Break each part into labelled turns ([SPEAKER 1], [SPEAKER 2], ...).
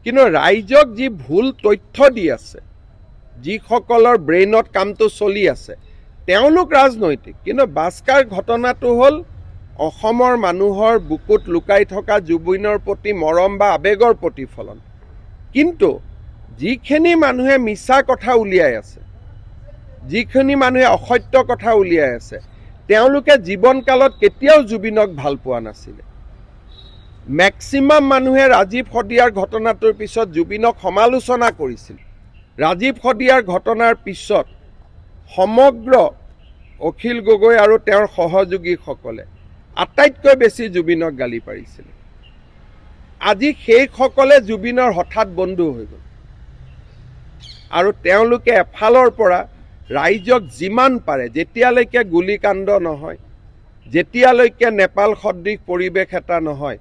[SPEAKER 1] কিন্তু ৰাইজক যি ভুল তথ্য দি আছে, যিসকলৰ ব্ৰেইনত কামটো চলি আছে, তেওঁলোক ৰাজনৈতিক। কিন্তু বাস্কাৰ ঘটনাটো হ'ল অসমৰ মানুহৰ বুকুত লুকাই থকা জুবিনৰ প্ৰতি মৰম বা আৱেগৰ প্ৰতিফলন। কিন্তু যিখিনি মানুহে মিছা কথা উলিয়াই আছে, যিখিনি মানুহে অসত্য কথা উলিয়াই আছে, তেওঁলোকে জীৱনকালত কেতিয়াও জুবিনক ভাল পোৱা নাছিলে। মেক্সিমাম মানুহে ৰাজীৱ শদিয়াৰ ঘটনাটোৰ পিছত জুবিনক সমালোচনা কৰিছিল। ৰাজীৱ শদিয়াৰ ঘটনাৰ পিছত সমগ্ৰ অখিল গগৈ আৰু তেওঁৰ সহযোগীসকলে আটাইতকৈ বেছি জুবিনক গালি পাৰিছিল। আজি সেইসকলে জুবিনৰ হঠাৎ বন্ধু হৈ গ'ল আৰু তেওঁলোকে এফালৰ পৰা ৰাইজক যিমান পাৰে, যেতিয়ালৈকে গুলীকাণ্ড নহয়, যেতিয়ালৈকে নেপাল সদৃশ পৰিৱেশ এটা নহয়,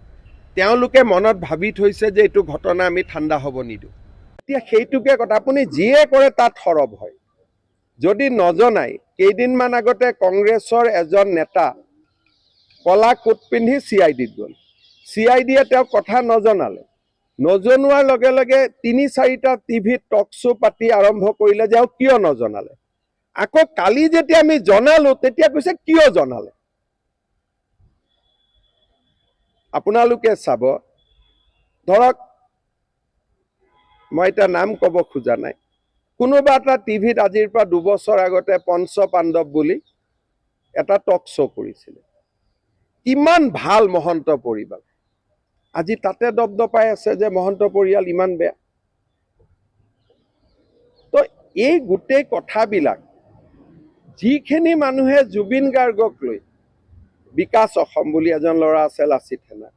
[SPEAKER 1] তেওঁলোকে মনত ভাবি থৈছে যে এইটো ঘটনা আমি ঠাণ্ডা হ'ব নিদিওঁ। এতিয়া সেইটোকে কথা, আপুনি যিয়ে কৰে তাত সৰব হয়। যদি নজনাই, কেইদিনমান আগতে কংগ্ৰেছৰ এজন নেতা কলা কোট পিন্ধি CIDত গ'ল। CIDয়ে তেওঁক কথা নজনালে। নজনোৱাৰ লগে লগে ৩-৪টা টিভিত টক শ্ব' পাতি আৰম্ভ কৰিলে যে কিয় নজনালে। আকৌ কালি যেতিয়া আমি জনালো, তেতিয়া কৈছে কিয় জনালে। আপোনালোকে চাব, ধৰক মই এতিয়া নাম ক'ব খোজা নাই, কোনোবা এটা টিভিত আজিৰ পৰা ২ বছৰ আগতে পঞ্চ পাণ্ডৱ বুলি এটা টক শ্ব' কৰিছিলে। কিমান ভাল মহন্ত পৰিয়াল, আজি তাতে দপদপাই আছে যে মহন্ত পৰিয়াল ইমান বেয়া। তো এই গোটেই কথাবিলাক যিখিনি মানুহে জুবিন গাৰ্গক লৈ, বিকাশ অসম বুলি এজন ল'ৰা আছে লাচিত সেনা,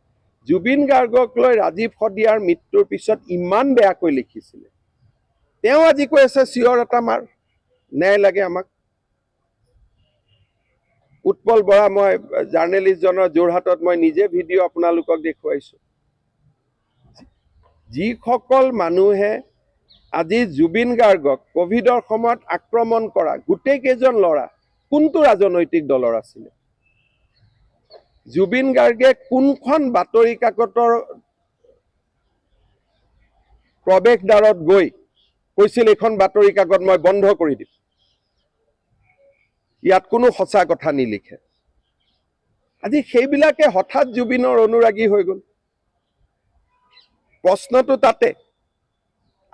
[SPEAKER 1] জুবিন গাৰ্গক লৈ ৰাজীৱ শদিয়াৰ মৃত্যুৰ পিছত ইমান বেয়াকৈ লিখিছিলে, তেওঁ আজি কৈ আছে চিঞৰ এটা মাৰ, ন্যায় লাগে আমাক। উৎপল বৰা, মই জাৰ্নেলিষ্টজনৰ যোৰহাটত মই নিজে ভিডিঅ' আপোনালোকক দেখুৱাইছোঁ। যিসকল মানুহে আজি জুবিন গাৰ্গক কোভিডৰ সময়ত আক্ৰমণ কৰা গোটেই কেইজন ল'ৰা কোনটো ৰাজনৈতিক দলৰ আছিলে? জুবিন গাৰ্গে কোনখন বাতৰি কাকতৰ প্ৰৱেশদ্বাৰত গৈ কৈছিল এইখন বাতৰি কাকত মই বন্ধ কৰি দিম? ইয়াত কোনো সঁচা কথা নিলিখে। আজি সেইবিলাকে হঠাৎ জুবিনৰ অনুৰাগী হৈ গ'ল। প্ৰশ্নটো তাতে,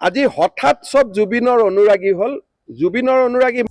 [SPEAKER 1] আজি হঠাৎ চব জুবিনৰ অনুৰাগী হ'ল। জুবিনৰ অনুৰাগী